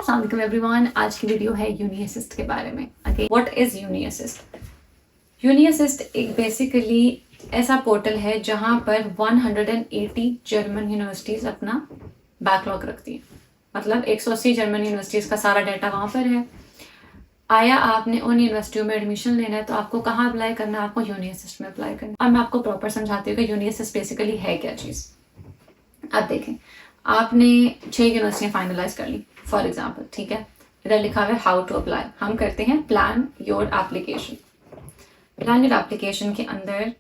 अस्सलाम वालेकुम एवरीवन। आज की वीडियो है यूनी असिस्ट के बारे में। Okay, what is uni assist? Uni assist एक बेसिकली ऐसा पोर्टल है जहां पर 180 जर्मन यूनिवर्सिटीज अपना बैकलॉग रखती है। मतलब 180 जर्मन यूनिवर्सिटीज का सारा डाटा वहां पर है। आया आपने उन यूनिवर्सिटियों में एडमिशन लेना है तो आपको कहाँ अप्लाई करना है? आपको यूनी असिस्ट में अप्लाई करना है। अब मैं आपको प्रॉपर समझाती हूँ कि यूनी असिस्ट बेसिकली है क्या चीज़। अब देखें, आपने 6 यूनिवर्सिटियाँ फाइनलाइज कर ली फॉर एग्जाम्पल, ठीक है। इधर लिखा हुआ है हाउ टू अप्लाई। हम करते हैं plan your application. Plan your application के अंदर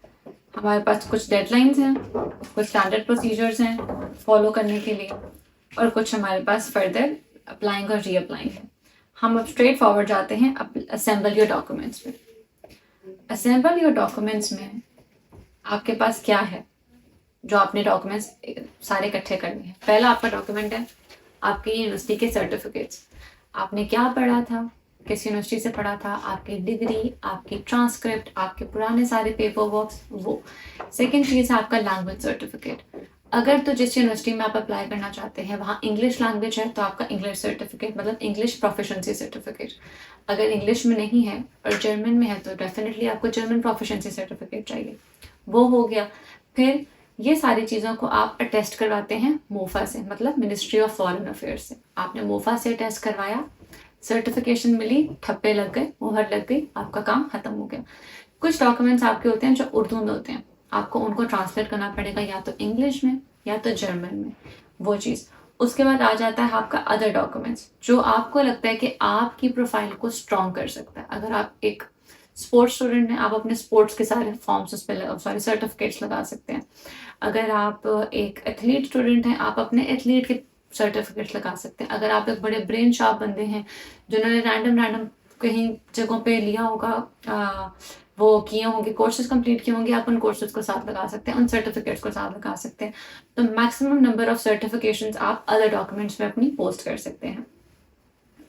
हमारे पास कुछ डेडलाइंस हैं, कुछ स्टैंडर्ड प्रोसीजर्स हैं फॉलो करने के लिए, और कुछ हमारे पास फर्दर अप्लाइंग और रीअप्लाइंग है। हम अब स्ट्रेट फॉरवर्ड जाते हैं असेंबल योर डॉक्यूमेंट्स में। असेंबल योर डॉक्यूमेंट्स में आपके पास क्या है जो आपने डॉक्यूमेंट्स सारे इकट्ठे करने हैं? पहला आपका डॉक्यूमेंट है आपकी यूनिवर्सिटी के सर्टिफिकेट्स। आपने क्या पढ़ा था, किस यूनिवर्सिटी से पढ़ा था, आपकी डिग्री, आपकी ट्रांसक्रिप्ट, आपके पुराने सारे पेपर वर्क्स, वो। सेकेंड चीज़ है आपका लैंग्वेज सर्टिफिकेट। अगर तो जिस यूनिवर्सिटी में आप अप्लाई करना चाहते हैं वहाँ इंग्लिश लैंग्वेज है तो आपका इंग्लिश सर्टिफिकेट, मतलब इंग्लिश प्रोफिशेंसी सर्टिफिकेट। अगर इंग्लिश में नहीं है और जर्मन में है तो डेफिनेटली आपको जर्मन प्रोफिशेंसी सर्टिफिकेट चाहिए। वो हो गया। फिर ये सारी चीज़ों को आप अटेस्ट करवाते हैं मोफा से, मतलब मिनिस्ट्री ऑफ फॉरेन अफेयर्स से। आपने मोफा से अटेस्ट करवाया, सर्टिफिकेशन मिली, ठप्पे लग गए, मुहर लग गई, आपका काम खत्म हो गया। कुछ डॉक्यूमेंट्स आपके होते हैं जो उर्दू में होते हैं, आपको उनको ट्रांसलेट करना पड़ेगा या तो इंग्लिश में या तो जर्मन में, वो चीज़। उसके बाद आ जाता है आपका अदर डॉक्यूमेंट्स जो आपको लगता है कि आपकी प्रोफाइल को स्ट्रॉन्ग कर सकता है। अगर आप एक स्पोर्ट्स स्टूडेंट हैं, आप अपने स्पोर्ट्स के सारे फॉर्म्स उस पर सारे सर्टिफिकेट्स लगा सकते हैं। अगर आप एक एथलीट स्टूडेंट हैं, आप अपने एथलीट के सर्टिफिकेट्स लगा सकते हैं। अगर आप एक बड़े ब्रेन शार्प बंदे हैं जिन्होंने रैंडम कहीं जगहों पे लिया होगा, वो किए होंगे, कोर्सेज कंप्लीट किए होंगे, आप उन कोर्सेज को साथ लगा सकते हैं, उन सर्टिफिकेट्स को साथ लगा सकते हैं। तो मैक्सिमम नंबर ऑफ सर्टिफिकेशंस आप अदर डॉक्यूमेंट्स में अपनी पोस्ट कर सकते हैं।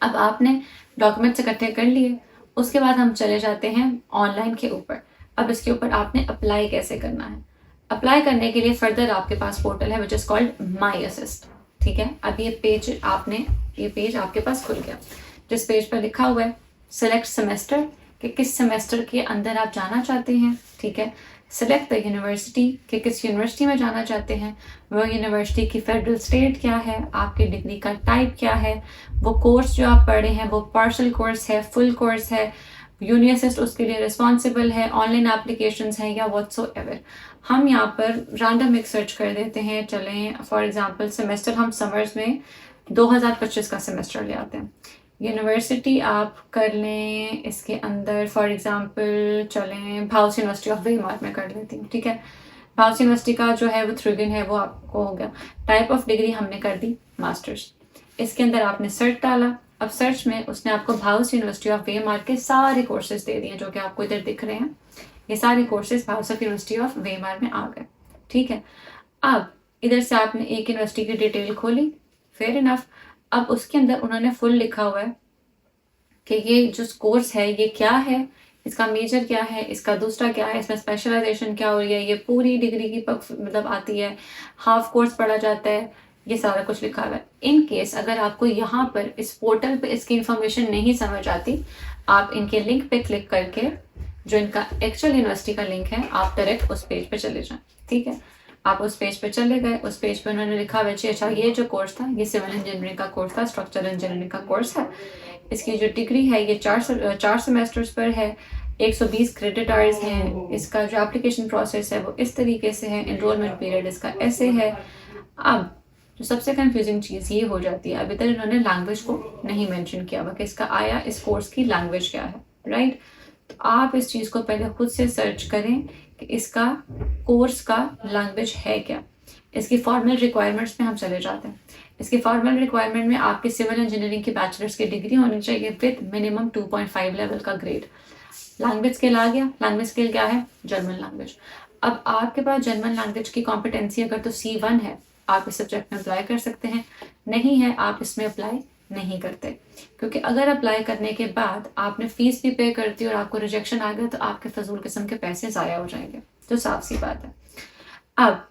अब आपने डॉक्यूमेंट्स इकट्ठे कर लिए, उसके बाद हम चले जाते हैं ऑनलाइन के ऊपर। अब इसके ऊपर आपने अप्लाई कैसे करना है? अप्लाई करने के लिए फर्दर आपके पास पोर्टल है which is called my assist, ठीक है। अब ये पेज आपके पास खुल गया, जिस पेज पर लिखा हुआ है सेलेक्ट सेमेस्टर, कि किस सेमेस्टर के अंदर आप जाना चाहते हैं, ठीक है। सेलेक्ट द यूनिवर्सिटी, कि किस यूनिवर्सिटी में जाना चाहते हैं, वो यूनिवर्सिटी की फेडरल स्टेट क्या है, आपकी डिग्री का टाइप क्या है, वो कोर्स जो आप पढ़े हैं वो पार्शल कोर्स है, फुल कोर्स है, यूनी असिस्ट उसके लिए रिस्पॉन्सिबल है, ऑनलाइन एप्लीकेशंस हैं या व्हाट्सोएवर। हम यहाँ पर रैंडम एक सर्च कर देते हैं। चलें फॉर एग्जांपल सेमेस्टर हम समर्स में 2025 का सेमेस्टर ले आते हैं। यूनिवर्सिटी आप कर लें इसके अंदर फॉर एग्जांपल, चलें भाउस यूनिवर्सिटी ऑफ वेमार में कर लेती हूँ, ठीक है। भाउस यूनिवर्सिटी का जो है वो थ्रूगन है, वो आपको हो गया। टाइप ऑफ डिग्री हमने कर दी मास्टर्स। इसके अंदर आपने सर्च डाला। अब सर्च में उसने आपको भाउस यूनिवर्सिटी ऑफ वेमार के सारे कोर्सेज दे दिए जो कि आपको इधर दिख रहे हैं। ये सारे courses Bauhaus of university of Weimar में आ गए, ठीक है। अब इधर से आपने एक यूनिवर्सिटी की डिटेल खोली, फेयर इनफ। अब उसके अंदर उन्होंने फुल लिखा हुआ है कि ये जो कोर्स है ये क्या है, इसका मेजर क्या है, इसका दूसरा क्या है, इसमें स्पेशलाइजेशन क्या हो रही है, ये पूरी डिग्री की मतलब आती है, हाफ कोर्स पढ़ा जाता है, ये सारा कुछ लिखा हुआ है। इन केस अगर आपको यहाँ पर इस पोर्टल पे इसकी इंफॉर्मेशन नहीं समझ आती, आप इनके लिंक पे क्लिक करके, जो इनका एक्चुअल यूनिवर्सिटी का लिंक है, आप डायरेक्ट उस पेज पे चले जाएं, ठीक है। आप उस पेज पे चले गए, उस पेज पे उन्होंने लिखा हुआ है अच्छा ये जो कोर्स था ये सिविल इंजीनियरिंग का कोर्स था, स्ट्रक्चरल इंजीनियरिंग का कोर्स है। इसकी जो डिग्री है ये 4 सेमेस्टर्स पर है, 120 क्रेडिट आवर्स हैं। इसका जो एप्लीकेशन प्रोसेस है वो इस तरीके से है, एनरोलमेंट पीरियड इसका ऐसे है। अब जो सबसे कंफ्यूजिंग चीज़ ये हो जाती है, अब इधर इन्होंने लैंग्वेज को नहीं मेंशन किया हुआ कि इसका आया इस कोर्स की लैंग्वेज क्या है, राइट। तो आप इस चीज़ को पहले खुद से सर्च करें कि इसका कोर्स का लैंग्वेज है क्या। इसकी फॉर्मल रिक्वायरमेंट्स में हम चले जाते हैं। इसकी फॉर्मल रिक्वायरमेंट में आपकी सिविल इंजीनियरिंग की बैचलर्स की डिग्री होनी चाहिए विद मिनिमम 2.5 लेवल का ग्रेड। लैंग्वेज स्किल आ गया। लैंग्वेज स्किल क्या है? German language. अब आपके पास जर्मन लैंग्वेज की कॉम्पिटेंसी अगर तो C1 है, आप इस सब्जेक्ट में अप्लाई कर सकते हैं। नहीं है, आप इसमें अप्लाई नहीं करते, क्योंकि अगर अप्लाई करने के बाद आपने फीस भी पे कर दी और आपको रिजेक्शन आ गया तो आपके फजूल किस्म के पैसे ज़ाया हो जाएंगे, तो साफ सी बात है। अब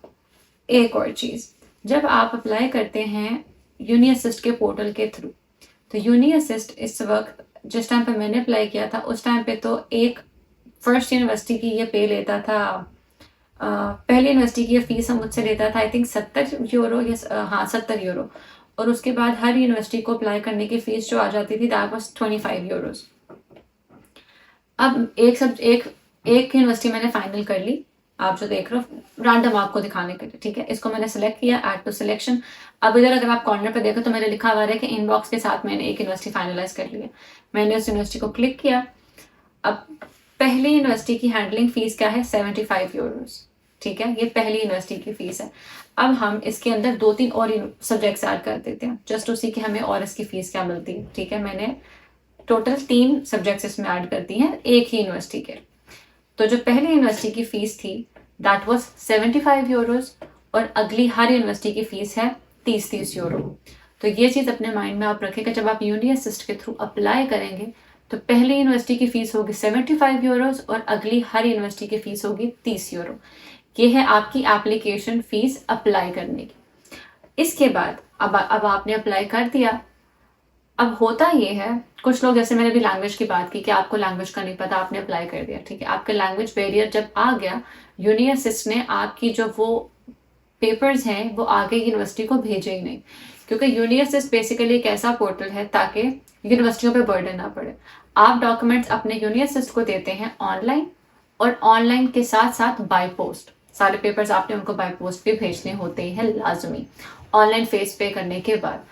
एक और चीज़, जब आप अप्लाई करते हैं यूनी असिस्ट के पोर्टल के थ्रू, तो यूनी असिस्ट इस वक्त जिस टाइम पे मैंने अप्लाई किया था उस टाइम पे तो एक फर्स्ट यूनिवर्सिटी की ये पे लेता था, पहली यूनिवर्सिटी की ये फीस हम मुझसे लेता था आई थिंक 70 यूरो या हाँ 70 यूरो, और उसके बाद हर यूनिवर्सिटी को अप्लाई करने की फीस जो आ जाती थी दैट वाज 25 यूरोज। अब एक यूनिवर्सिटी मैंने फाइनल कर ली, आप जो देख रहे हो रैंडम आपको दिखाने के लिए, ठीक है। इसको मैंने सेलेक्ट किया, ऐड टू सिलेक्शन। अब इधर अगर आप कॉर्नर पे देखो तो मैंने लिखा हुआ है कि इनबॉक्स के साथ मैंने एक यूनिवर्सिटी फाइनलाइज कर लिया। मैंने उस यूनिवर्सिटी को क्लिक किया। अब पहली यूनिवर्सिटी की हैंडलिंग फीस क्या है, 75 यूरोज, ठीक है। ये पहली यूनिवर्सिटी की फीस है। अब हम इसके अंदर 2-3 और सब्जेक्ट्स ऐड कर देते हैं जस्ट उसी के हमें और इसकी फीस क्या मिलती है, ठीक है। मैंने टोटल 3 सब्जेक्ट्स इसमें ऐड कर दी हैं एक ही यूनिवर्सिटी के। तो जो पहली यूनिवर्सिटी की फीस थी दैट वाज 75 यूरोज, और अगली हर यूनिवर्सिटी की फीस है 30-30 यूरो। तो ये चीज़ अपने माइंड में आप रखें कि जब आप यूनी असिस्ट के थ्रू अप्लाई करेंगे तो पहली यूनिवर्सिटी की फीस होगी 75 यूरोज और अगली हर यूनिवर्सिटी की फीस होगी 30 यूरो। ये है आपकी एप्लीकेशन फीस अप्लाई करने की। इसके बाद अब आपने अप्लाई कर दिया। अब होता ये है, कुछ लोग जैसे मैंने भी लैंग्वेज की बात की कि आपको लैंग्वेज का नहीं पता, आपने अप्लाई कर दिया, ठीक है। आपके लैंग्वेज बैरियर जब आ गया, यूनी असिस्ट ने आपकी जो वो पेपर्स हैं वो आगे यूनिवर्सिटी को भेजे ही नहीं, क्योंकि यूनी असिस्ट बेसिकली एक ऐसा पोर्टल है ताकि यूनिवर्सिटियों पे बर्डन ना पड़े। आप डॉक्यूमेंट्स अपने यूनी असिस्ट को देते हैं ऑनलाइन, और ऑनलाइन के साथ साथ बाय पोस्ट सारे पेपर्स आपने उनको बाय पोस्ट भी भेजने होते हैं लाजमी, ऑनलाइन फीस पे करने के बाद।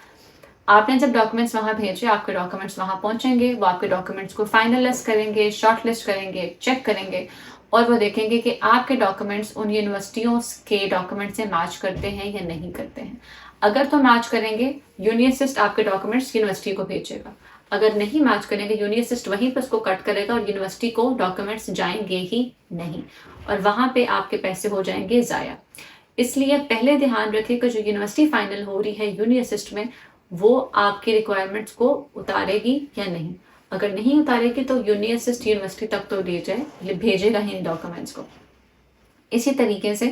आपने जब डॉक्यूमेंट्स वहाँ भेजे, आपके डॉक्यूमेंट्स वहाँ पहुँचेंगे, वो आपके डॉक्यूमेंट्स को फाइनल लिस्ट करेंगे, शॉर्ट लिस्ट करेंगे, चेक करेंगे, और वो देखेंगे कि आपके डॉक्यूमेंट्स उन यूनिवर्सिटियों के डॉक्यूमेंट से मैच करते हैं या नहीं करते हैं। अगर तो मैच करेंगे, यूनी असिस्ट आपके डॉक्यूमेंट्स यूनिवर्सिटी को भेजेगा। अगर नहीं मैच करेंगे, यूनी असिस्ट वहीं पर उसको कट करेगा और यूनिवर्सिटी को डॉक्यूमेंट्स जाएंगे ही नहीं, और वहाँ पे आपके पैसे हो जाएंगे ज़ाया। इसलिए पहले ध्यान रखें कि जो यूनिवर्सिटी फाइनल हो रही है यूनी असिस्ट में, वो आपके रिक्वायरमेंट्स को उतारेगी या नहीं। अगर नहीं उतारेगी तो यूनी असिस्ट यूनिवर्सिटी तक तो भेजेगा ही डॉक्यूमेंट्स को। इसी तरीके से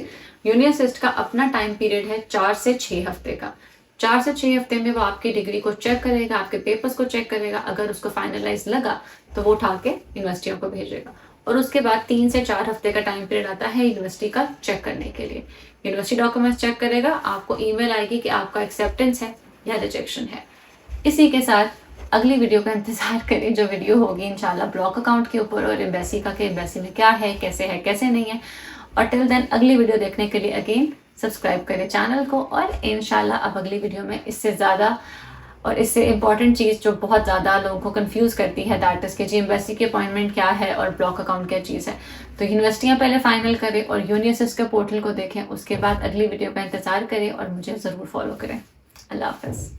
यूनी असिस्ट का अपना टाइम पीरियड है 4 से 6 हफ्ते का। 4 से 6 हफ्ते में वो आपकी डिग्री को चेक करेगा, आपके पेपर्स को चेक करेगा। अगर उसको फाइनलाइज लगा तो वो उठा के यूनिवर्सिटियों को भेजेगा, और उसके बाद 3 से 4 हफ्ते का टाइम पीरियड आता है यूनिवर्सिटी का चेक करने के लिए। यूनिवर्सिटी डॉक्यूमेंट्स चेक करेगा, आपको ईमेल आएगी कि आपका एक्सेप्टेंस है या रिजेक्शन है। इसी के साथ अगली वीडियो का इंतजार करें, जो वीडियो होगी इंशाल्लाह ब्लॉक अकाउंट के ऊपर और एम्बेसी का, कि एम्बेसी में क्या है कैसे नहीं है। और टिल देन अगली वीडियो देखने के लिए अगेन सब्सक्राइब करें चैनल को, और इंशाल्लाह अब अगली वीडियो में इससे ज़्यादा और इससे इम्पॉर्टेंट चीज़ जो बहुत ज़्यादा लोगों को कंफ्यूज करती है, दैट इज़ कि जी एम्बेसी की अपॉइंटमेंट क्या है और ब्लॉक अकाउंट क्या चीज़ है। तो यूनिवर्सिटियाँ पहले फाइनल करें और यूनी असिस्ट के पोर्टल को देखें, उसके बाद अगली वीडियो का इंतज़ार करें और मुझे ज़रूर फॉलो करें। अल्लाह हाफ़िज़।